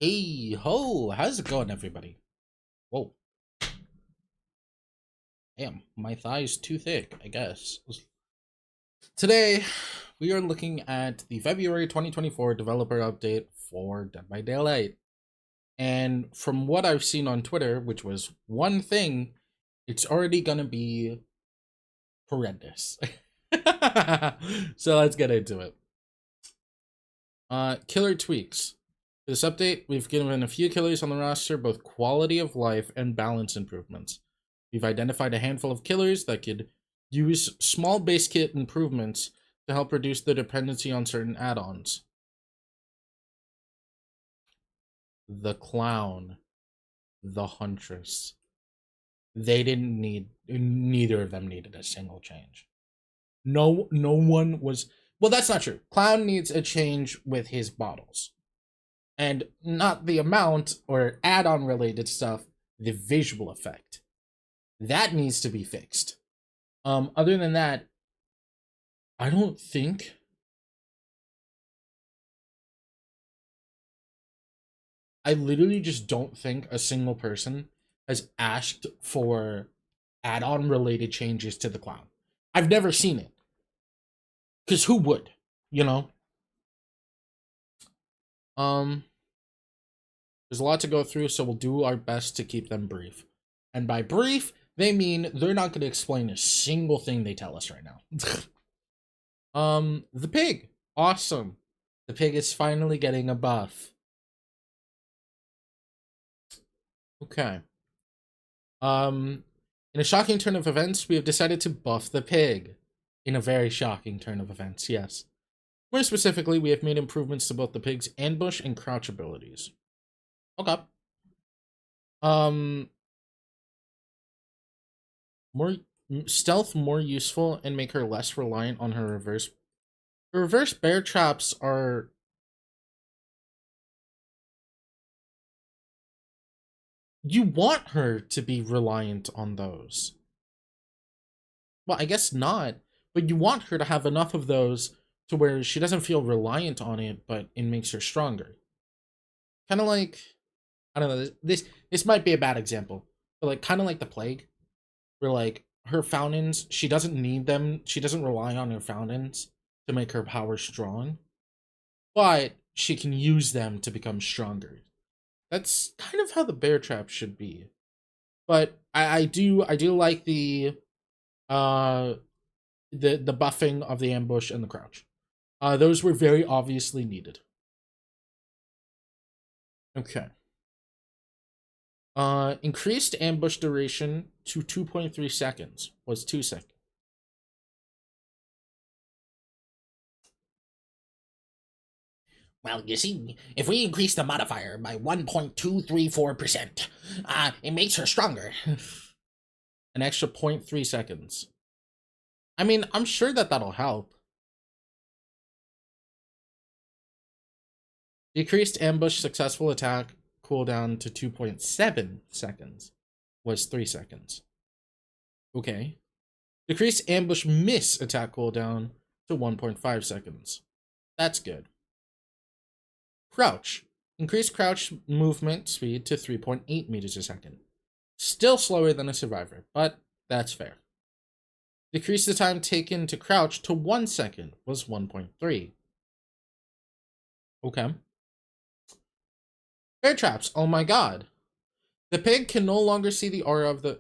Hey ho, how's it going, everybody? Whoa, damn, my thigh's too thick, I guess. Today, we are looking at the February 2024 developer update for Dead by Daylight. And from what I've seen on Twitter, which was one thing, it's already gonna be horrendous. So let's get into it. Killer tweaks. For this update, we've given a few killers on the roster both quality of life and balance improvements. We've identified a handful of killers that could use small base kit improvements to help reduce the dependency on certain add-ons. The Clown, the Huntress. They didn't need, neither of them needed a single change. No one was, well, that's not true. Clown needs a change with his bottles. And not the amount or add-on related stuff, the visual effect. That needs to be fixed. Other than that, I don't think I literally just don't think a single person has asked for add-on related changes to the Clown. I've never seen it. Because who would? You know? There's a lot to go through, so we'll do our best to keep them brief. And by brief, they mean they're not going to explain a single thing they tell us right now. The pig. Awesome. The pig is finally getting a buff. Okay. In a shocking turn of events, we have decided to buff the pig. In a very shocking turn of events, yes. More specifically, we have made improvements to both the pig's ambush and crouch abilities. Okay. More stealth more useful and make her less reliant on her reverse. Her reverse bear traps are you want her to be reliant on those. Well, I guess not, but you want her to have enough of those to where she doesn't feel reliant on it, but it makes her stronger. Kind of like, I don't know, this might be a bad example, but like kind of like the plague, where like her fountains, she doesn't need them, she doesn't rely on her fountains to make her power strong, but she can use them to become stronger. That's kind of how the bear trap should be. But I do like the buffing of the ambush and the crouch. Those were very obviously needed. Okay. Increased ambush duration to 2.3 seconds was 2 seconds. Well, you see, if we increase the modifier by 1.234%, it makes her stronger. An extra 0.3 seconds. I mean, I'm sure that that'll help. Decreased ambush successful attack cooldown to 2.7 seconds was 3 seconds. Okay. Decreased ambush miss attack cooldown to 1.5 seconds. That's good. Crouch. Increased crouch movement speed to 3.8 meters a second. Still slower than a survivor, but that's fair. Decrease the time taken to crouch to 1 second was 1.3. Okay. Bear traps. Oh my god. The pig can no longer see the aura of the...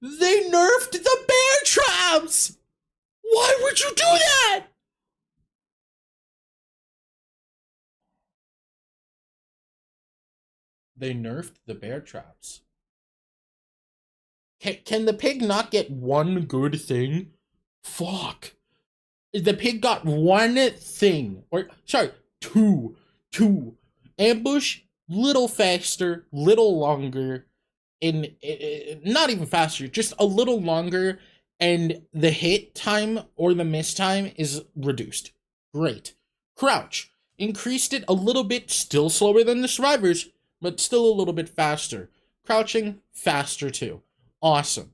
They nerfed the bear traps! Why would you do that? They nerfed the bear traps. Can the pig not get one good thing? Fuck. The pig got one thing. Or, sorry, two. Ambush, little faster, little longer. And not even faster, just a little longer. And the hit time or the miss time is reduced. Great. Crouch. Increased it a little bit, still slower than the survivors, but still a little bit faster. crouching faster too. Awesome.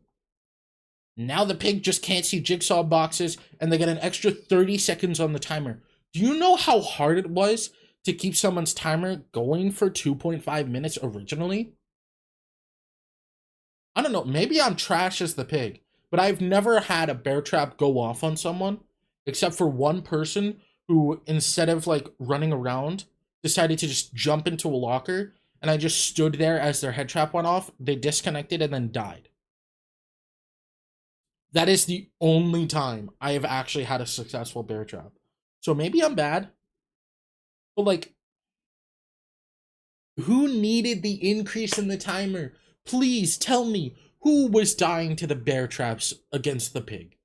Now the pig just can't see jigsaw boxes, and they get an extra 30 seconds on the timer. Do you know how hard it was to keep someone's timer going for 2.5 minutes originally? I don't know, maybe I'm trash as the pig, but I've never had a bear trap go off on someone, except for one person who, instead of like running around, decided to just jump into a locker, and I just stood there as their head trap went off. They disconnected and then died. That is the only time I have actually had a successful bear trap. So maybe I'm bad, but like, who needed the increase in the timer? Please tell me, who was dying to the bear traps against the pig?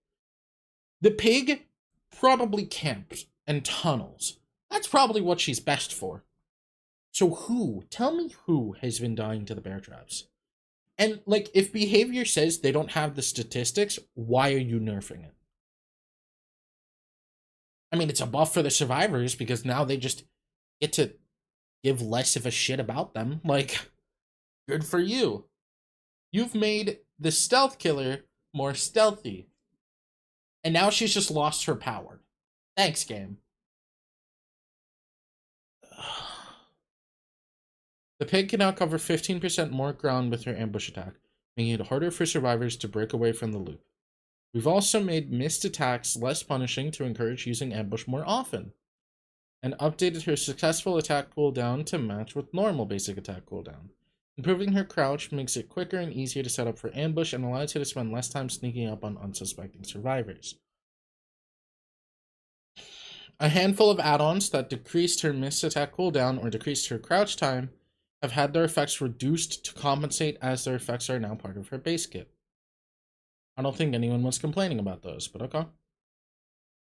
The pig probably camps and tunnels. That's probably what she's best for. So who, tell me who has been dying to the bear traps? And like, if behavior says they don't have the statistics, why are you nerfing it? I mean, it's a buff for the survivors because now they just get to give less of a shit about them. Like, good for you. You've made the stealth killer more stealthy. And now she's just lost her power. Thanks, game. The pig can now cover 15% more ground with her ambush attack, making it harder for survivors to break away from the loop. We've also made missed attacks less punishing to encourage using ambush more often, and updated her successful attack cooldown to match with normal basic attack cooldown. Improving her crouch makes it quicker and easier to set up for ambush and allows her to spend less time sneaking up on unsuspecting survivors. A handful of add-ons that decreased her missed attack cooldown or decreased her crouch time have had their effects reduced to compensate, as their effects are now part of her base kit. I don't think anyone was complaining about those, but okay.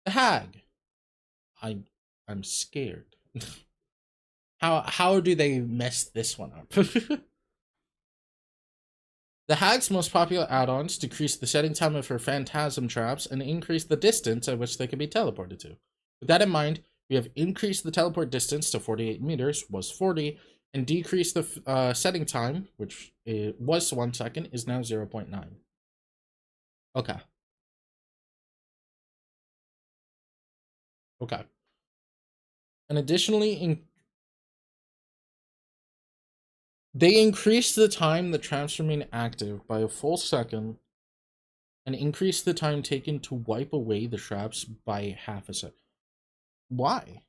The hag. I'm scared. How do they mess this one up? The hag's most popular add-ons decrease the setting time of her phantasm traps and increase the distance at which they can be teleported to. With that in mind, we have increased the teleport distance to 48 meters, was 40, and decreased the setting time, which was 1 second, is now 0.9. Okay. Okay. And additionally, they increased the time the traps remain active by a full second and increased the time taken to wipe away the traps by half a second. Why?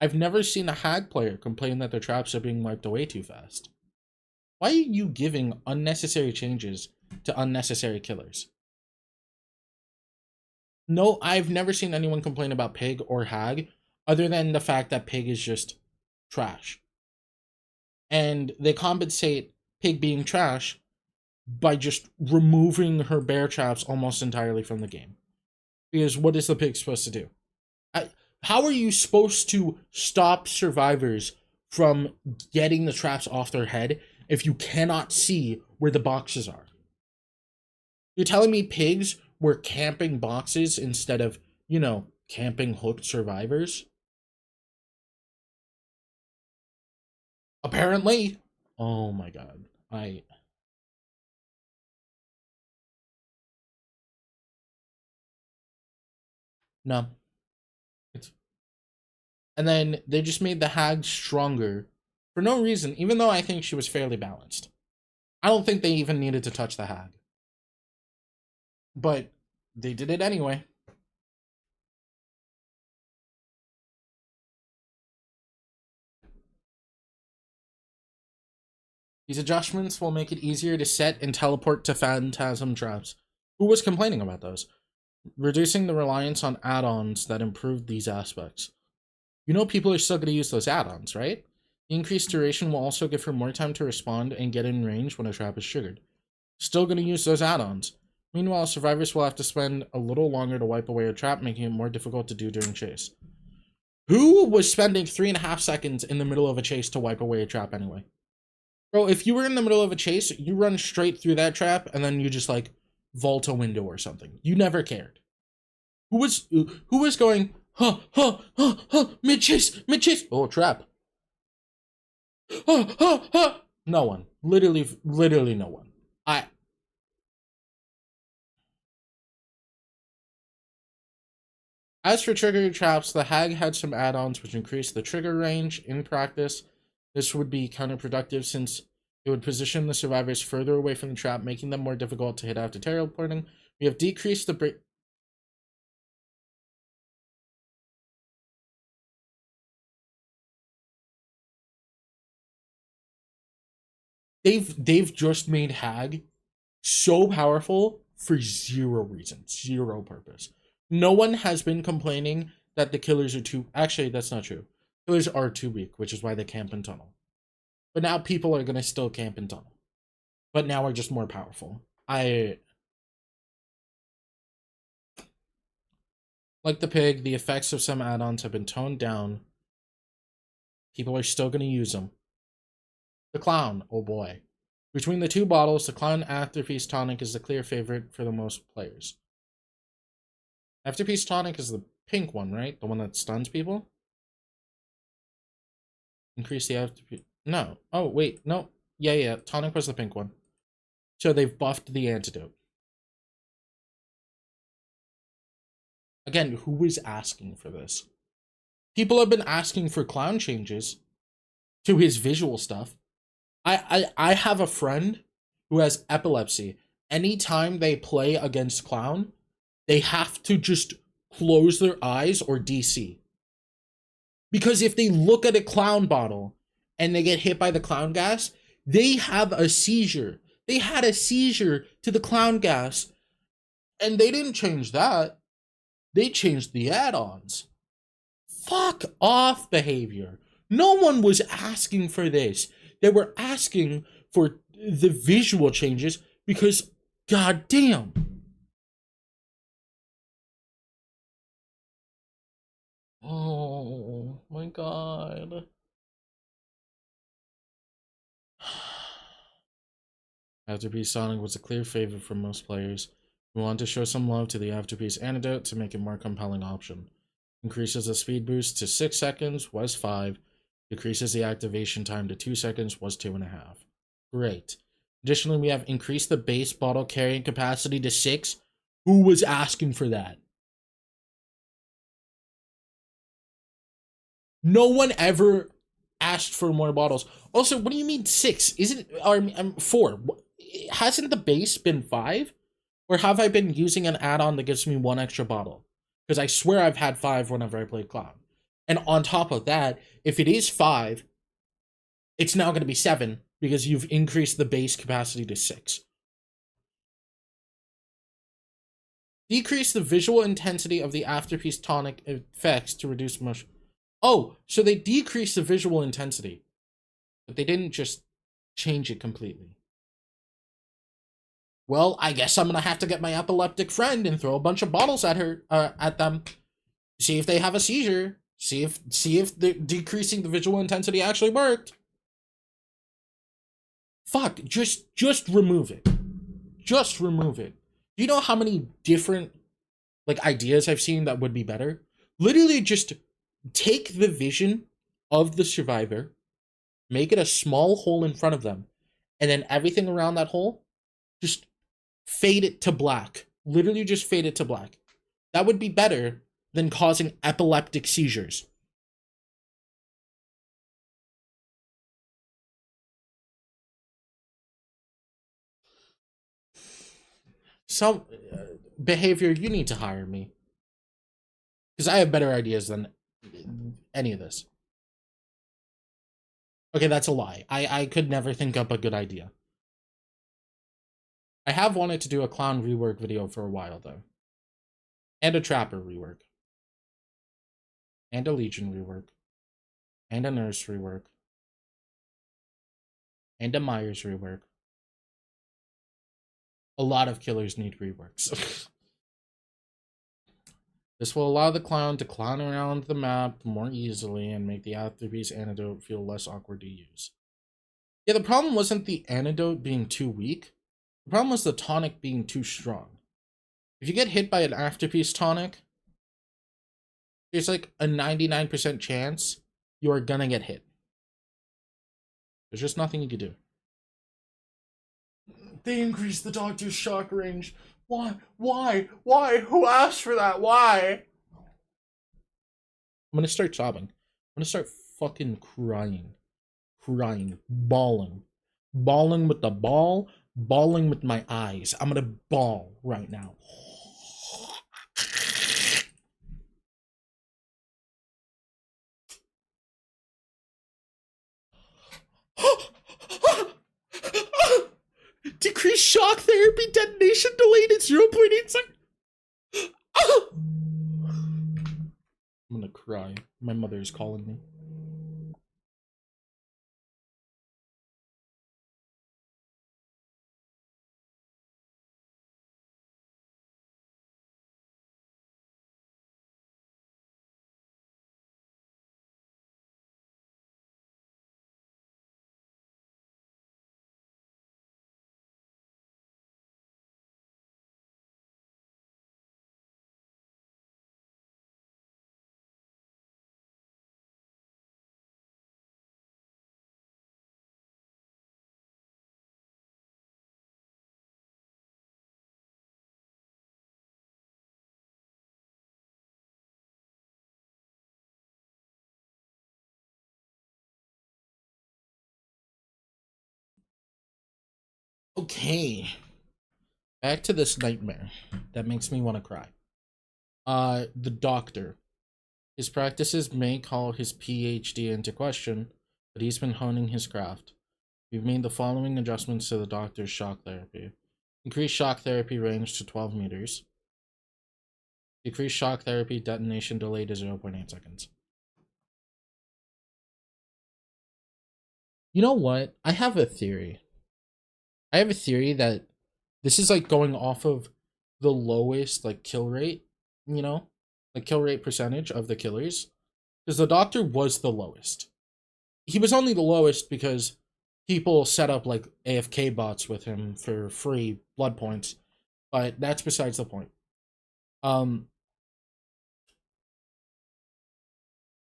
I've never seen a hag player complain that their traps are being wiped away too fast. Why are you giving unnecessary changes to unnecessary killers? No, I've never seen anyone complain about Pig or Hag, other than the fact that Pig is just trash. And they compensate Pig being trash by just removing her bear traps almost entirely from the game. Because what is the Pig supposed to do? How are you supposed to stop survivors from getting the traps off their head if you cannot see where the boxes are? You're telling me pigs were camping boxes instead of, you know, camping hooked survivors? Apparently. Oh my god. No. And then they just made the hag stronger for no reason, even though I think she was fairly balanced. I don't think they even needed to touch the hag. But they did it anyway. These adjustments will make it easier to set and teleport to phantasm traps. Who was complaining about those? Reducing the reliance on add-ons that improve these aspects. You know people are still going to use those add-ons, right? The increased duration will also give her more time to respond and get in range when a trap is triggered. Still going to use those add-ons. Meanwhile, survivors will have to spend a little longer to wipe away a trap, making it more difficult to do during chase. Who was spending 3.5 seconds in the middle of a chase to wipe away a trap anyway? Bro, if you were in the middle of a chase, you run straight through that trap and then you just like vault a window or something. You never cared. Who was going, mid chase, oh, trap. No one. Literally no one. As for trigger traps, the Hag had some add-ons which increased the trigger range. In practice, this would be counterproductive since it would position the survivors further away from the trap, making them more difficult to hit after teleporting. We have decreased the they've just made Hag so powerful for zero reason, zero purpose. No one has been complaining that the killers are too. Actually, that's not true. Killers are too weak, which is why they camp in tunnel. But now people are gonna still camp in tunnel. But now we're just more powerful. I like the pig. The effects of some add-ons have been toned down. People are still gonna use them. The clown, oh boy. Between the two bottles, the clown Afterpiece Tonic is the clear favorite for the most players. Afterpiece Tonic is the pink one, right? The one that stuns people? Increase the Afterpiece. No. Oh, wait. No. Yeah. Tonic was the pink one. So they've buffed the antidote. Again, who was asking for this? People have been asking for clown changes to his visual stuff. I have a friend who has epilepsy. Anytime they play against clown, they have to just close their eyes or DC. Because if they look at a clown bottle and they get hit by the clown gas, they have a seizure. They had a seizure to the clown gas. And they didn't change that. They changed the add-ons. Fuck off, behavior. No one was asking for this. They were asking for the visual changes because, goddamn. Oh my god. Afterpiece Sonic was a clear favorite for most players. We want to show some love to the Afterpiece Antidote to make it a more compelling option. Increases the speed boost to 6 seconds, was 5. Decreases the activation time to 2 seconds, was 2.5. Great. Additionally, we have increased the base bottle carrying capacity to 6. Who was asking for that? No one ever asked for more bottles. Also, what do you mean 6? Isn't it 4? Hasn't the base been 5? Or have I been using an add-on that gives me 1 extra bottle? Because I swear I've had 5 whenever I played Clown. And on top of that, if it is 5, it's now going to be 7 because you've increased the base capacity to 6. Decrease the visual intensity of the Afterpiece Tonic effects to reduce motion. Oh, so they decreased the visual intensity. But they didn't just change it completely. Well, I guess I'm gonna have to get my epileptic friend and throw a bunch of bottles at them. See if they have a seizure. See if the decreasing the visual intensity actually worked. Fuck, just remove it. Just remove it. Do you know how many different ideas I've seen that would be better? Literally just take the vision of the survivor, make it a small hole in front of them, and then everything around that hole, just fade it to black. Literally just fade it to black. That would be better than causing epileptic seizures. Some behavior, you need to hire me. Because I have better ideas than any of this. Okay, that's a lie. I could never think up a good idea. I have wanted to do a clown rework video for a while, though. And a trapper rework. And a legion rework. And a nurse rework. And a Myers rework. A lot of killers need reworks. This will allow the clown to clown around the map more easily and make the Afterpiece antidote feel less awkward to use. Yeah, the problem wasn't the antidote being too weak. The problem was the tonic being too strong. If you get hit by an Afterpiece tonic, there's like a 99% chance you are gonna get hit. There's just nothing you can do. They increased the doctor's shock range. Why? Why? Why? Who asked for that? Why? I'm gonna start sobbing. I'm gonna start fucking crying. Crying. Bawling. Bawling with the ball. Bawling with my eyes. I'm gonna bawl right now. Decreased shock therapy detonation delayed at 0.8 seconds. I'm gonna cry. My mother is calling me. Okay. Back to this nightmare that makes me want to cry. The doctor. His practices may call his PhD into question, but he's been honing his craft. We've made the following adjustments to the doctor's shock therapy. Increase shock therapy range to 12 meters. Decrease shock therapy detonation delay to 0.8 seconds. You know what? I have a theory. I have a theory that this is like going off of the lowest like kill rate, you know? Like kill rate percentage of the killers. Because the doctor was the lowest. He was only the lowest because people set up like AFK bots with him for free blood points. But that's besides the point. And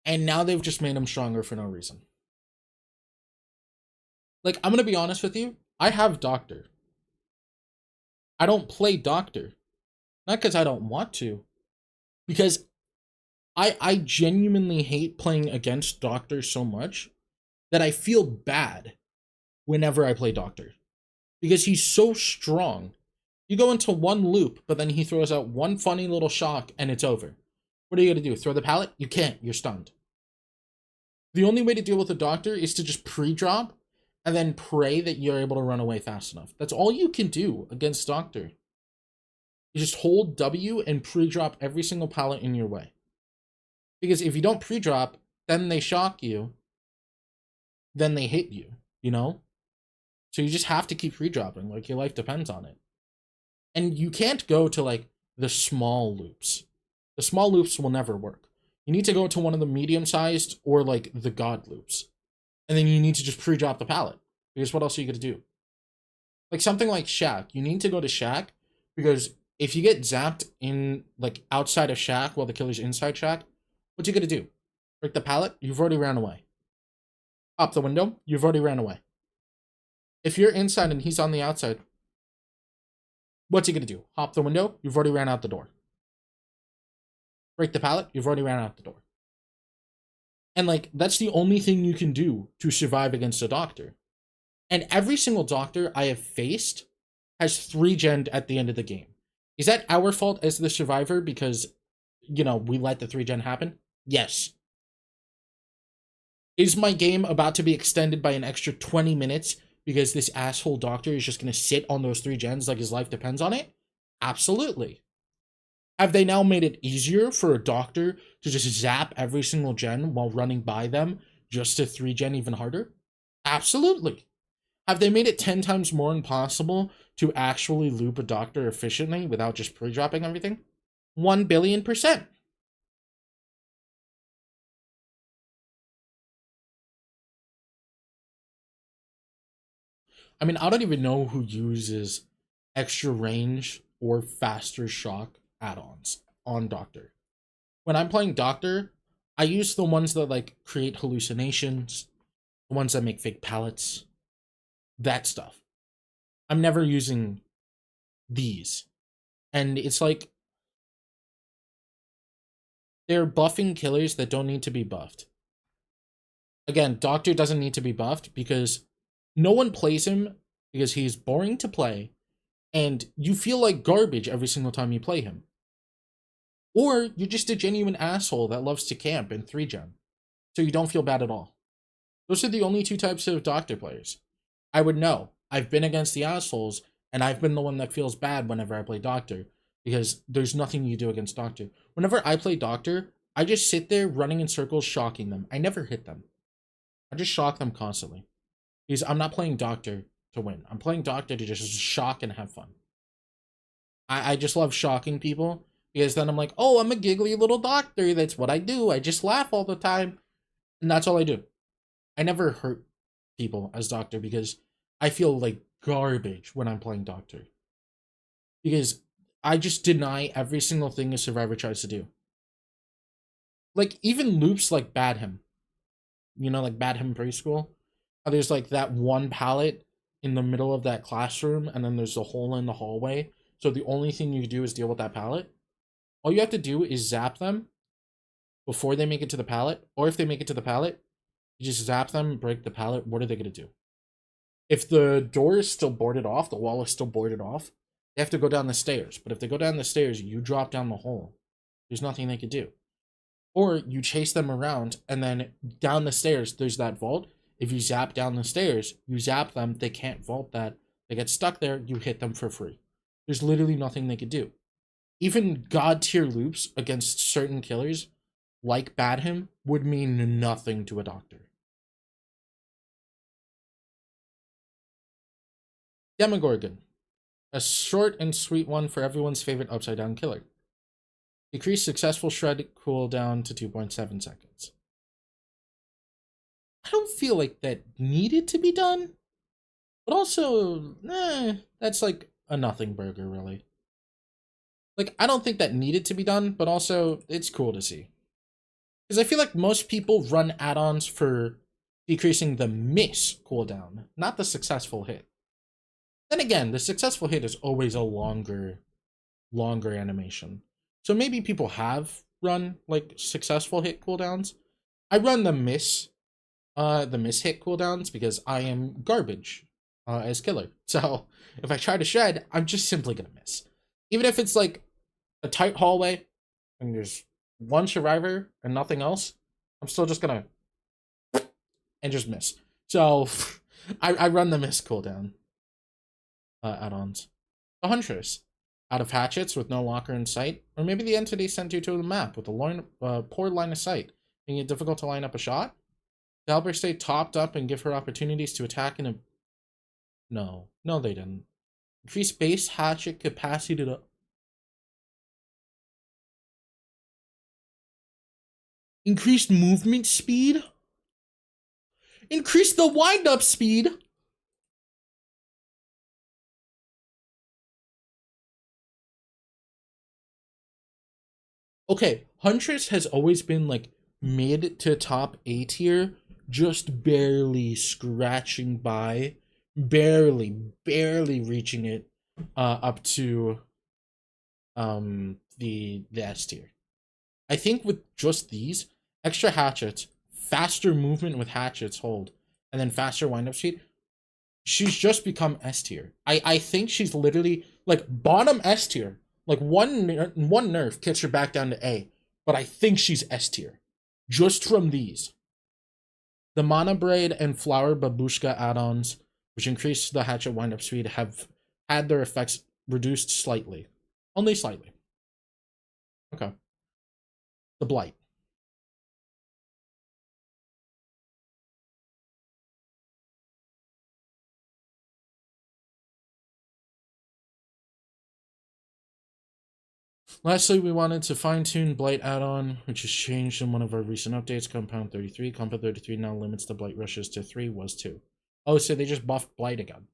now they've just made him stronger for no reason. Like, I'm gonna be honest with you. I have Doctor. I don't play Doctor. Not because I don't want to. Because I genuinely hate playing against Doctor so much that I feel bad whenever I play Doctor. Because he's so strong. You go into one loop, but then he throws out one funny little shock and it's over. What are you gonna do? Throw the pallet? You can't. You're stunned. The only way to deal with the Doctor is to just pre-drop and then pray that you're able to run away fast enough. That's all you can do against Doctor. You just hold W and pre-drop every single pallet in your way. Because if you don't pre-drop, then they shock you. Then they hit you, you know? So you just have to keep pre-dropping, like your life depends on it. And you can't go to like the small loops. The small loops will never work. You need to go to one of the medium-sized or like the God loops. And then you need to just pre-drop the pallet. Because what else are you going to do? Like something like Shack. You need to go to Shack because if you get zapped in like outside of Shack while the killer's inside Shack, what's he going to do? Break the pallet? You've already ran away. Up the window? You've already ran away. If you're inside and he's on the outside, what's he going to do? Hop the window? You've already ran out the door. Break the pallet? You've already ran out the door. And like, that's the only thing you can do to survive against a Doctor. And every single Doctor I have faced has 3-gen at the end of the game. Is that our fault as the survivor because, you know, we let the 3-gen happen? Yes. Is my game about to be extended by an extra 20 minutes because this asshole Doctor is just going to sit on those 3-gens like his life depends on it? Absolutely. Have they now made it easier for a Doctor to just zap every single gen while running by them just to 3-gen even harder? Absolutely. Have they made it 10 times more impossible to actually loop a Doctor efficiently without just pre-dropping everything? 1,000,000,000%. I mean, I don't even know who uses extra range or faster shock add-ons on Doctor. When I'm playing Doctor, I use the ones that like create hallucinations, the ones that make fake pallets, that stuff. I'm never using these. And it's like they're buffing killers that don't need to be buffed. Again, Doctor doesn't need to be buffed because no one plays him because he's boring to play and you feel like garbage every single time you play him. Or you're just a genuine asshole that loves to camp in 3-gen, so you don't feel bad at all. Those are the only two types of Doctor players. I would know. I've been against the assholes, and I've been the one that feels bad whenever I play Doctor, because there's nothing you do against Doctor. Whenever I play Doctor, I just sit there running in circles, shocking them. I never hit them. I just shock them constantly. Because I'm not playing Doctor to win. I'm playing Doctor to just shock and have fun. I just love shocking people, because then I'm like, oh, I'm a giggly little doctor. That's what I do. I just laugh all the time. And that's all I do. I never hurt people as Doctor because I feel like garbage when I'm playing Doctor. Because I just deny every single thing a survivor tries to do. Like, even loops like Bad Him. You know, like Bad Him Preschool? How there's like that one pallet in the middle of that classroom, and then there's a hole in the hallway. So the only thing you do is deal with that pallet. All you have to do is zap them before they make it to the pallet. Or if they make it to the pallet, you just zap them, break the pallet. What are they going to do? If the door is still boarded off, the wall is still boarded off, they have to go down the stairs. But if they go down the stairs, you drop down the hole. There's nothing they could do. Or you chase them around, and then down the stairs, there's that vault. If you zap down the stairs, you zap them, they can't vault that. They get stuck there, you hit them for free. There's literally nothing they could do. Even god tier loops against certain killers, like Bad Him, would mean nothing to a Doctor. Demogorgon. A short and sweet one for everyone's favorite upside down killer. Decrease successful shred cooldown to 2.7 seconds. I don't feel like that needed to be done. But also, that's like a nothing burger, really. Like, I don't think that needed to be done, but also, it's cool to see. Because I feel like most people run add-ons for decreasing the miss cooldown, not the successful hit. Then again, the successful hit is always a longer animation. So maybe people have run, like, successful hit cooldowns. I run the miss hit cooldowns because I am garbage as killer. So if I try to shred, I'm just simply gonna miss. Even if it's like a tight hallway and there's one survivor and nothing else, I'm still just gonna and just miss. So I run the miss cooldown add-ons. The Huntress. Out of hatchets with no locker in sight, or maybe the entity sent you to the map with a poor line of sight, making it difficult to line up a shot. To help her stay topped up and give her opportunities to attack in a... No, they didn't. Increase base hatchet capacity to... Increased movement speed? Increase the wind-up speed? Okay, Huntress has always been like mid to top A tier, just barely scratching by, barely reaching it up to the S tier. I think with just these extra hatchets, faster movement with hatchets hold, and then faster wind-up speed, she's just become S tier. I think she's literally like bottom S tier. Like one nerf gets her back down to A, but I think she's S tier just from these. The Mana Braid and Flower Babushka add-ons, which increase the hatchet wind-up speed, have had their effects reduced slightly. Only slightly. Okay. The Blight. Lastly, we wanted to fine-tune Blight add-on, which is changed in one of our recent updates, Compound 33. Compound 33 now limits the Blight rushes to 3, was 2. Oh, so they just buffed Blight again.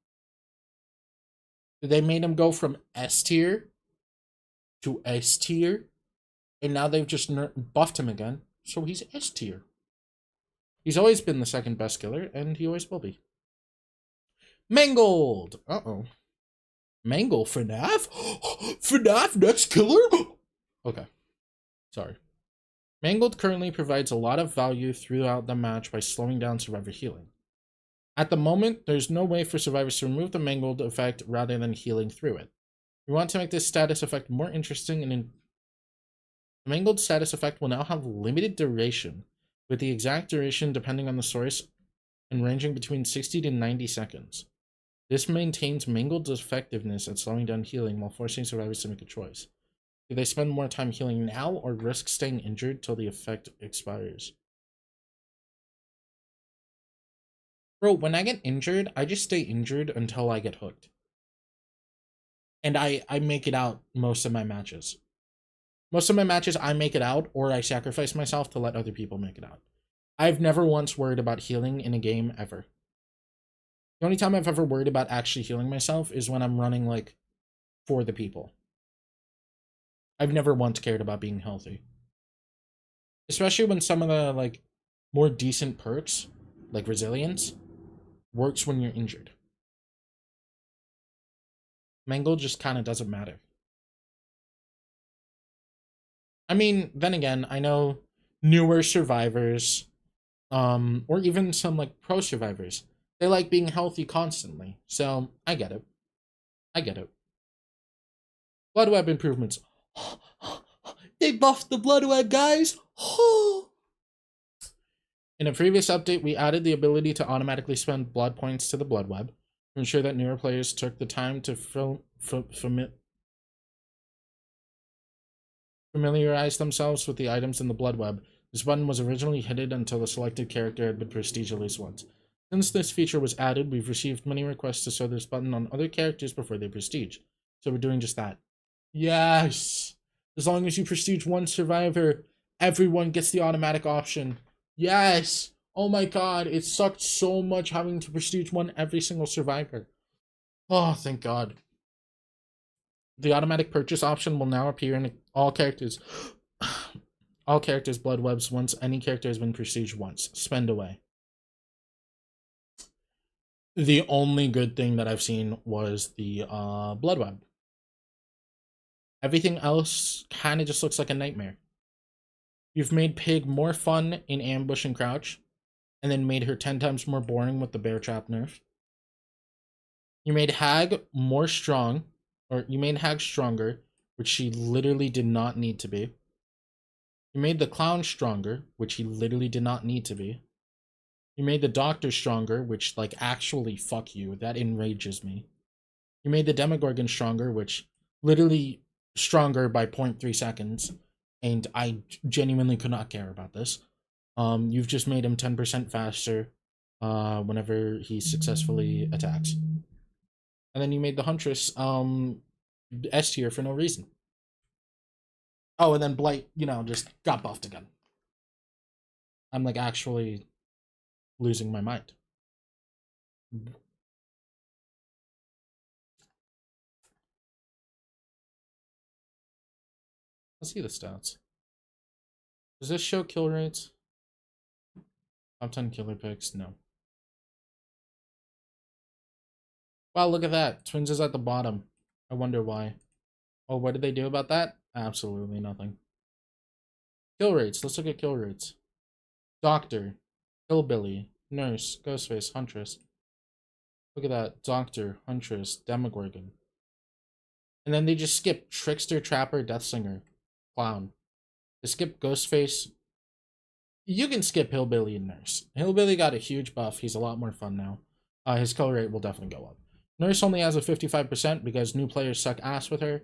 They made him go from S tier to S tier, and now they've just buffed him again, so he's S tier. He's always been the second best killer, and he always will be. Mangled! Uh-oh. Mangle FNAF? FNAF next killer? Okay. Sorry. Mangled currently provides a lot of value throughout the match by slowing down survivor healing. At the moment, there's no way for survivors to remove the mangled effect rather than healing through it. We want to make this status effect more interesting, and the mangled status effect will now have limited duration, with the exact duration depending on the source and ranging between 60 to 90 seconds. This maintains mangled's effectiveness at slowing down healing while forcing survivors to make a choice. Do they spend more time healing now or risk staying injured till the effect expires? Bro, when I get injured, I just stay injured until I get hooked. And I make it out most of my matches. Most of my matches, I make it out, or I sacrifice myself to let other people make it out. I've never once worried about healing in a game, ever. The only time I've ever worried about actually healing myself is when I'm running, like, for the people. I've never once cared about being healthy. Especially when some of the, like, more decent perks, like resilience, works when you're injured. Mangle just kind of doesn't matter. I mean, then again, I know newer survivors, or even some, like, pro survivors, they like being healthy constantly. So, I get it. I get it. Blood web improvements. They buffed the blood web, guys! In a previous update, we added the ability to automatically spend blood points to the blood web to ensure that newer players took the time to familiarize themselves with the items in the blood web. This button was originally hidden until the selected character had been prestige at least once. Since this feature was added, we've received many requests to show this button on other characters before they prestige. So we're doing just that. Yes! As long as you prestige one survivor, everyone gets the automatic option. Yes! Oh my god, it sucked so much having to prestige one every single survivor. Oh, thank god. The automatic purchase option will now appear in all characters. All characters' blood webs once any character has been prestiged once. Spend away. The only good thing that I've seen was the blood web. Everything else kind of just looks like a nightmare. You've made Pig more fun in ambush and crouch, and then made her 10 times more boring with the bear trap nerf. You made Hag more strong, or you made Hag stronger, which she literally did not need to be. You made the clown stronger, which he literally did not need to be. You made the doctor stronger, which, like, actually, fuck you. That enrages me. You made the Demogorgon stronger, which literally stronger by 0.3 seconds. And I genuinely could not care about this. You've just made him 10% faster whenever he successfully attacks. And then you made the Huntress S tier for no reason. Oh, and then Blight, you know, just got buffed again. I'm, like, actually losing my mind. Let's see the stats. Does this show kill rates? Top 10 killer picks? No. Wow, look at that. Twins is at the bottom. I wonder why. Oh, what did they do about that? Absolutely nothing. Kill rates. Let's look at kill rates. Doctor, Hillbilly, Nurse, Ghostface, Huntress. Look at that. Doctor, Huntress, Demogorgon. And then they just skip Trickster, Trapper, Deathsinger, Clown. They skip Ghostface. You can skip Hillbilly and Nurse. Hillbilly got a huge buff. He's a lot more fun now. His kill rate will definitely go up. Nurse only has a 55% because new players suck ass with her.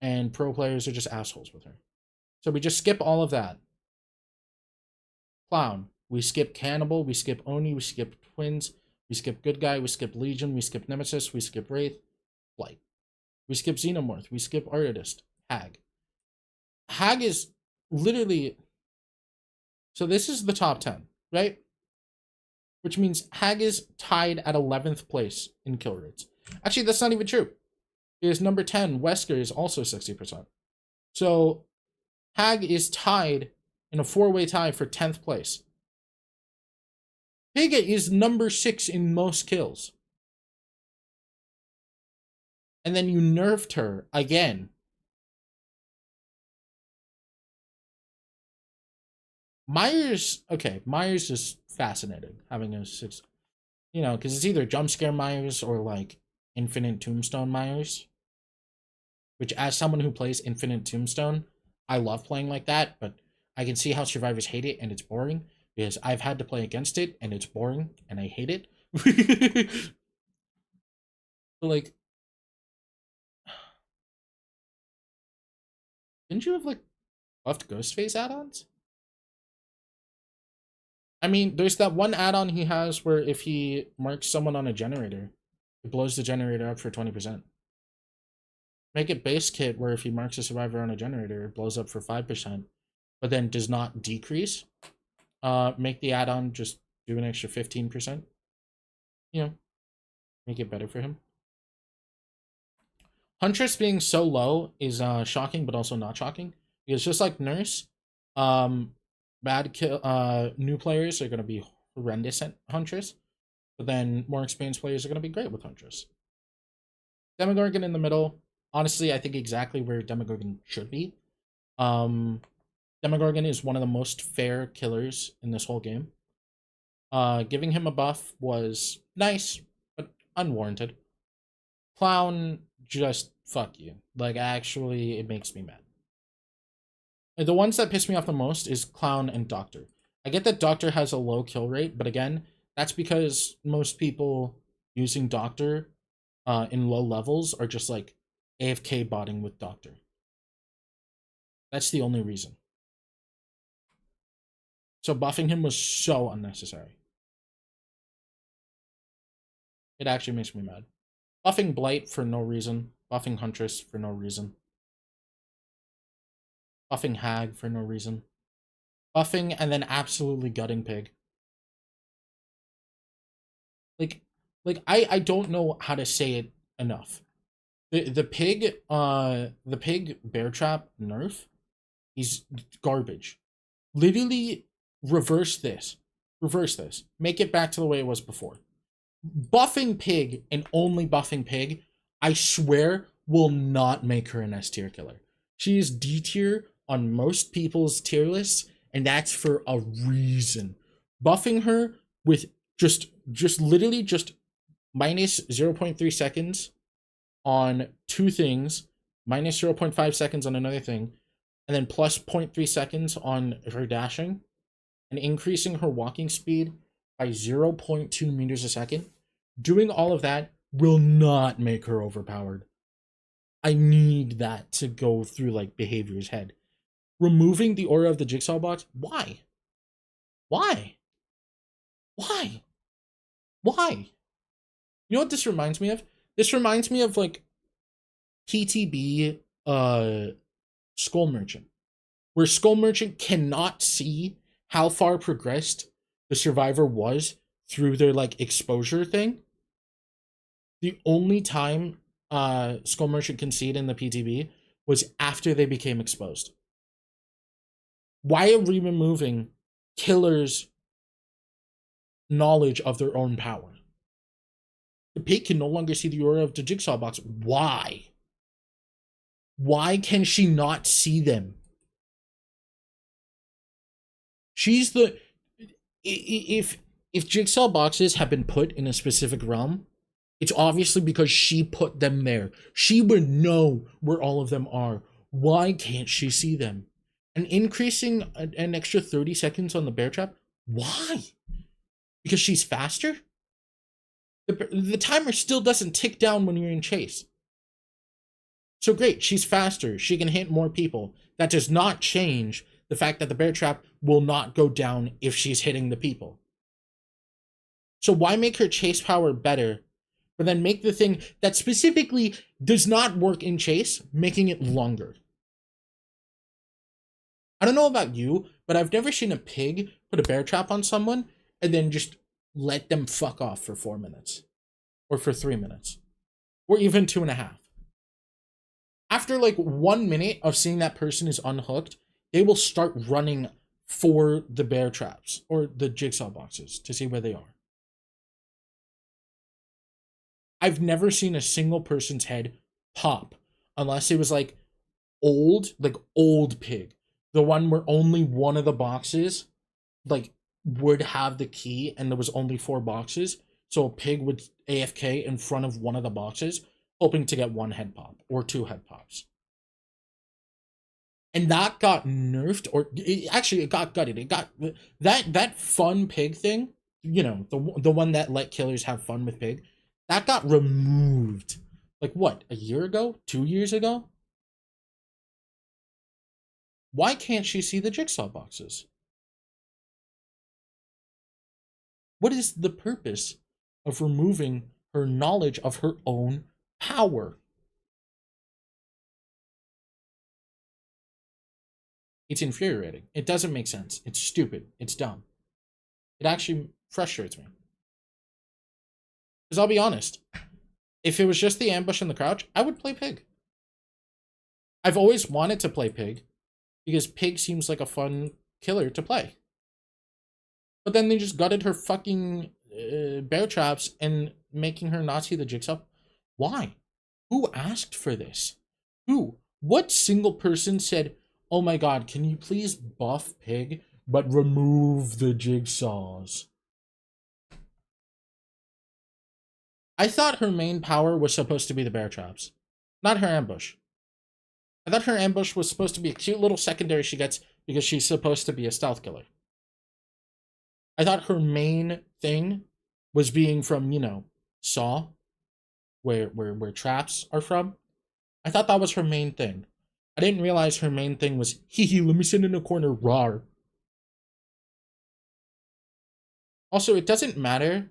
And pro players are just assholes with her. So we just skip all of that. Clown. We skip Cannibal. We skip Oni. We skip Twins. We skip Good Guy. We skip Legion. We skip Nemesis. We skip Wraith. Blight. We skip Xenomorph. We skip Artist. Hag. Hag is literally... So this is the top 10, right? Which means Hag is tied at 11th place in kill rates. Actually, that's not even true. Because number 10, Wesker, is also 60%. So Hag is tied in a 4-way tie for 10th place. Pig is number 6 in most kills. and then you nerfed her again. Myers, okay, Myers is fascinating having a 6, you know, because it's either jump scare Myers or like infinite tombstone Myers. Which, as someone who plays infinite tombstone, I love playing like that, but I can see how survivors hate it and it's boring because I've had to play against it and it's boring and I hate it. But like, didn't you have like buffed Ghostface add-ons? I mean, there's that one add-on he has where if he marks someone on a generator, it blows the generator up for 20%. Make it base kit where if he marks a survivor on a generator, it blows up for 5%, but then does not decrease. Make the add-on just do an extra 15%. You know, make it better for him. Huntress being so low is shocking, but also not shocking. Because just like Nurse, bad kill new players are gonna be horrendous at Huntress, but then more experienced players are gonna be great with Huntress. Demogorgon in the middle. Honestly, I think exactly where Demogorgon should be. Demogorgon is one of the most fair killers in this whole game. Giving him a buff was nice, but unwarranted. Clown, just fuck you. Like, actually, it makes me mad. The ones that piss me off the most is Clown and Doctor. I get that Doctor has a low kill rate, but again, that's because most people using Doctor in low levels are just like AFK botting with Doctor. That's the only reason. So buffing him was so unnecessary. It actually makes me mad. Buffing Blight for no reason. Buffing Huntress for no reason. Buffing Hag for no reason. Buffing and then absolutely gutting Pig. Like I don't know how to say it enough. The pig bear trap nerf is garbage. Literally reverse this. Reverse this. Make it back to the way it was before. Buffing Pig and only buffing Pig, I swear, will not make her an S tier killer. She is D tier on most people's tier lists, and that's for a reason. Buffing her with just literally just minus 0.3 seconds on two things, minus 0.5 seconds on another thing, and then plus 0.3 seconds on her dashing, and increasing her walking speed by 0.2 meters a second. Doing all of that will not make her overpowered. I need that to go through like behavior's head. Removing the aura of the jigsaw box? Why? Why? Why? Why? You know what this reminds me of? This reminds me of like PTB Skull Merchant, where Skull Merchant cannot see how far progressed the survivor was through their like exposure thing. The only time Skull Merchant can see it in the PTB was after they became exposed. Why are we removing killers' knowledge of their own power? The pig can no longer see the aura of the jigsaw box. Why? Why can she not see them? She's the... If jigsaw boxes have been put in a specific realm, it's obviously because she put them there. She would know where all of them are. Why can't she see them? And increasing an extra 30 seconds on the bear trap? Why? Because she's faster? The timer still doesn't tick down when you're in chase. So great, she's faster. She can hit more people. That does not change the fact that the bear trap will not go down if she's hitting the people. So why make her chase power better, but then make the thing that specifically does not work in chase, making it longer? I don't know about you, but I've never seen a pig put a bear trap on someone and then just let them fuck off for 4 minutes. Or for 3 minutes. Or even 2.5. After like 1 minute of seeing that person is unhooked, they will start running for the bear traps or the jigsaw boxes to see where they are. I've never seen a single person's head pop unless it was like old pig. The one where only one of the boxes like would have the key and there was only 4 boxes. So a pig would AFK in front of one of the boxes, hoping to get 1 head pop or 2 head pops. And that got nerfed, or it got gutted. It got that fun pig thing, you know, the one that let killers have fun with pig, that got removed. Like what, a year ago, 2 years ago? Why can't she see the jigsaw boxes? What is the purpose of removing her knowledge of her own power? It's infuriating. It doesn't make sense. It's stupid. It's dumb. It actually frustrates me. Because I'll be honest, if it was just the ambush and the crouch, I would play pig. I've always wanted to play pig because pig seems like a fun killer to play. But then they just gutted her fucking bear traps and making her not see the jigsaw. Why? Who asked for this? Who? What single person said, oh my god, can you please buff pig, but remove the jigsaws? I thought her main power was supposed to be the bear traps, not her ambush. I thought her ambush was supposed to be a cute little secondary she gets because she's supposed to be a stealth killer. I thought her main thing was being from, you know, Saw, where traps are from. I thought that was her main thing. I didn't realize her main thing was, hee hee, let me sit in a corner, rawr. Also, it doesn't matter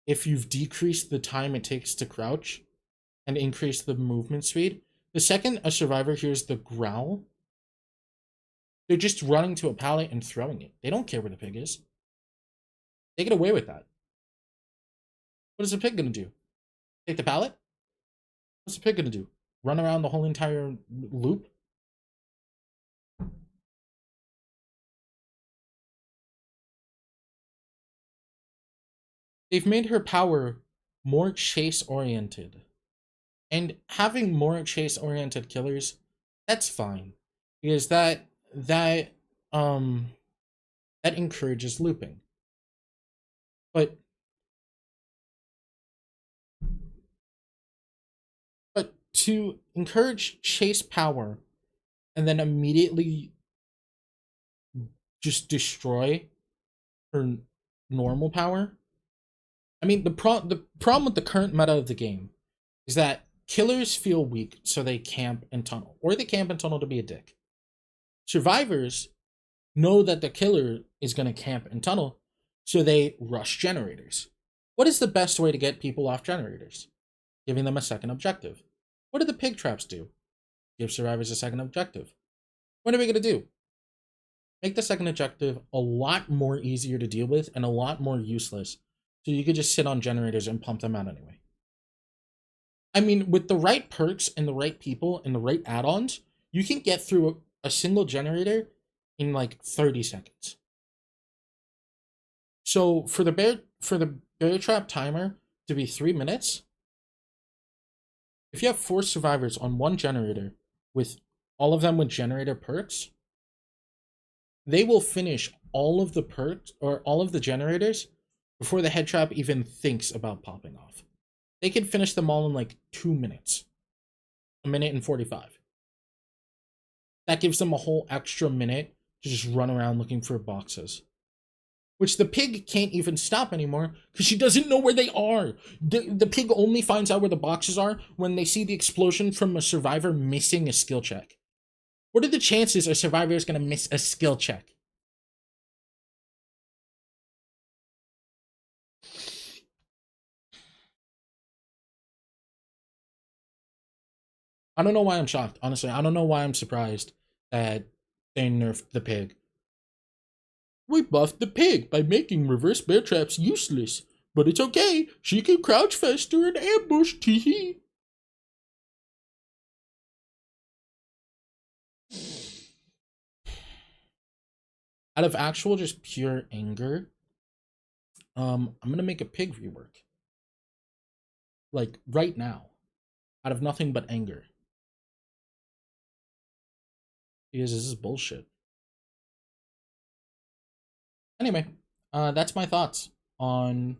if you've decreased the time it takes to crouch and increased the movement speed. The second a survivor hears the growl, they're just running to a pallet and throwing it. They don't care where the pig is. They get away with that. What is the pig gonna do? Take the pallet? What's the pig gonna do? Run around the whole entire loop? They've made her power more chase-oriented. And having more chase-oriented killers, that's fine. Because that encourages looping. But to encourage chase power and then immediately just destroy her normal power. I mean, the problem with the current meta of the game is that killers feel weak, so they camp and tunnel, or they camp and tunnel to be a dick. Survivors know that the killer is going to camp and tunnel, so they rush generators. What is the best way to get people off generators? Giving them a second objective. What do the pig traps do? Give survivors a second objective. What are we going to do? Make the second objective a lot more easier to deal with and a lot more useless, so you could just sit on generators and pump them out anyway. I mean, with the right perks and the right people and the right add-ons, you can get through a single generator in like 30 seconds. So for the bear trap timer to be 3 minutes, if you have 4 survivors on one generator with all of them with generator perks, they will finish all of the perks or all of the generators before the head trap even thinks about popping off. They can finish them all in like 2 minutes. 1 minute and 45. That gives them a whole extra minute to just run around looking for boxes. Which the pig can't even stop anymore because she doesn't know where they are. The pig only finds out where the boxes are when they see the explosion from a survivor missing a skill check. What are the chances a survivor is going to miss a skill check? I don't know why I'm shocked, honestly. I don't know why I'm surprised that they nerfed the pig. We buffed the pig by making reverse bear traps useless. But it's okay, she can crouch faster and ambush, teehee. Out of actual just pure anger, I'm gonna make a pig rework. Like, right now. out of nothing but anger. Because this is bullshit. Anyway, that's my thoughts on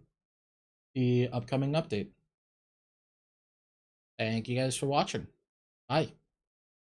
the upcoming update. Thank you guys for watching. Bye.